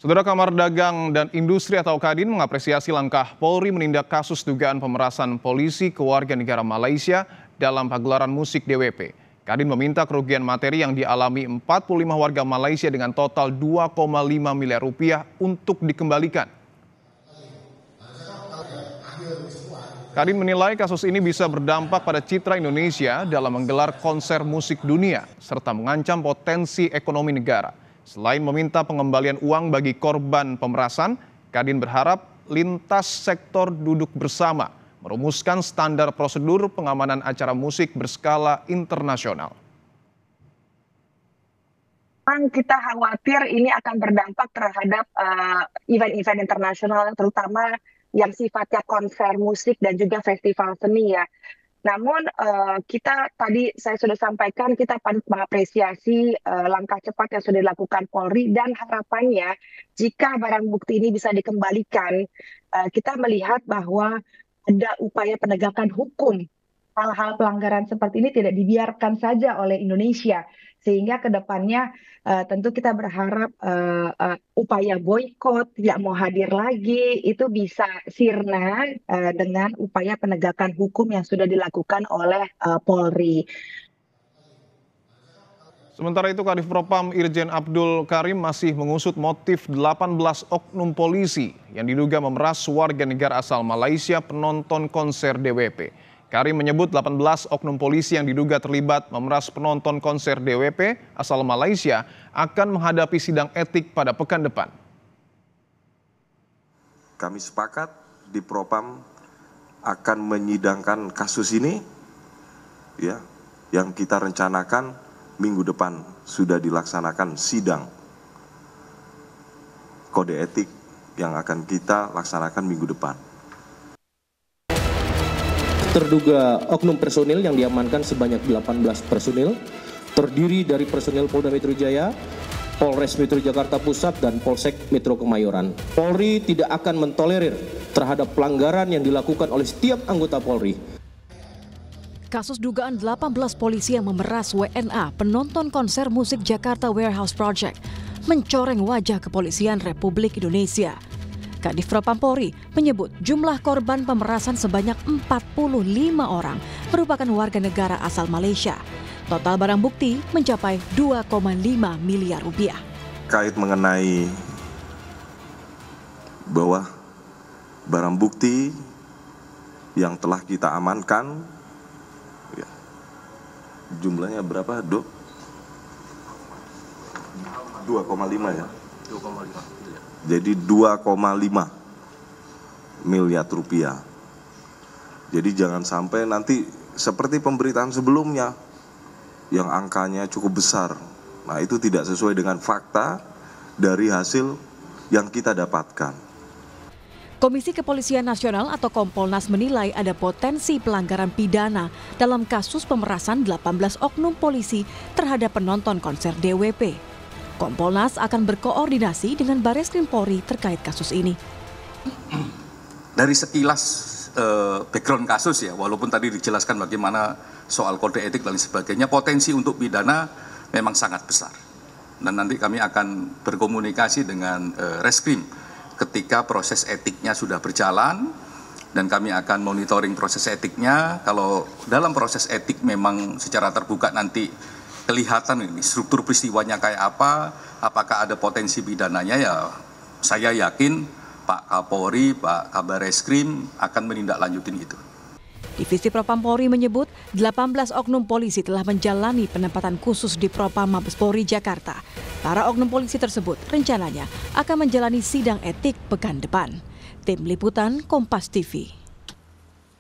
Saudara Kamar Dagang dan Industri atau Kadin mengapresiasi langkah Polri menindak kasus dugaan pemerasan polisi ke warga negara Malaysia dalam pagelaran musik DWP. Kadin meminta kerugian materi yang dialami 45 warga Malaysia dengan total 2,5 miliar rupiah untuk dikembalikan. Kadin menilai kasus ini bisa berdampak pada citra Indonesia dalam menggelar konser musik dunia serta mengancam potensi ekonomi negara. Selain meminta pengembalian uang bagi korban pemerasan, Kadin berharap lintas sektor duduk bersama merumuskan standar prosedur pengamanan acara musik berskala internasional. Kita khawatir ini akan berdampak terhadap event-event internasional, terutama yang sifatnya konser musik dan juga festival seni ya. Namun saya sudah sampaikan kita patut mengapresiasi langkah cepat yang sudah dilakukan Polri dan harapannya jika barang bukti ini bisa dikembalikan, kita melihat bahwa ada upaya penegakan hukum. Hal-hal pelanggaran seperti ini tidak dibiarkan saja oleh Indonesia, sehingga ke depannya tentu kita berharap upaya boykot tidak mau hadir lagi itu bisa sirna dengan upaya penegakan hukum yang sudah dilakukan oleh Polri. Sementara itu Kadif Propam Irjen Abdul Karim masih mengusut motif 18 oknum polisi yang diduga memeras warga negara asal Malaysia penonton konser DWP. Karim menyebut 18 oknum polisi yang diduga terlibat memeras penonton konser DWP asal Malaysia akan menghadapi sidang etik pada pekan depan. Kami sepakat di Propam akan menyidangkan kasus ini, ya, yang kita rencanakan minggu depan sudah dilaksanakan sidang kode etik yang akan kita laksanakan minggu depan. Terduga oknum personil yang diamankan sebanyak 18 personil, terdiri dari personil Polda Metro Jaya, Polres Metro Jakarta Pusat, dan Polsek Metro Kemayoran. Polri tidak akan mentolerir terhadap pelanggaran yang dilakukan oleh setiap anggota Polri. Kasus dugaan 18 polisi yang memeras WNA penonton konser musik Jakarta Warehouse Project mencoreng wajah kepolisian Republik Indonesia. Kadif Propam Polri menyebut jumlah korban pemerasan sebanyak 45 orang merupakan warga negara asal Malaysia. Total barang bukti mencapai 2,5 miliar rupiah. Kait mengenai bahwa barang bukti yang telah kita amankan, ya, jumlahnya berapa, Dok? 2,5 ya? 2,5. Jadi 2,5 miliar rupiah. Jadi jangan sampai nanti seperti pemberitaan sebelumnya yang angkanya cukup besar. Nah, itu tidak sesuai dengan fakta dari hasil yang kita dapatkan. Komisi Kepolisian Nasional atau Kompolnas menilai ada potensi pelanggaran pidana dalam kasus pemerasan 18 oknum polisi terhadap penonton konser DWP. Kompolnas akan berkoordinasi dengan Bareskrim Polri terkait kasus ini. Dari sekilas background kasus ya, walaupun tadi dijelaskan bagaimana soal kode etik dan sebagainya, potensi untuk pidana memang sangat besar. Dan nanti kami akan berkomunikasi dengan Reskrim ketika proses etiknya sudah berjalan, dan kami akan monitoring proses etiknya. Kalau dalam proses etik memang secara terbuka nanti kelihatan ini struktur peristiwanya kayak apa, apakah ada potensi pidananya, ya saya yakin Pak Kapolri, Pak Kabar Reskrim akan menindaklanjutin itu. Divisi Propam Polri menyebut 18 oknum polisi telah menjalani penempatan khusus di Propam Mabes Polri Jakarta. Para oknum polisi tersebut rencananya akan menjalani sidang etik pekan depan. Tim Liputan Kompas TV.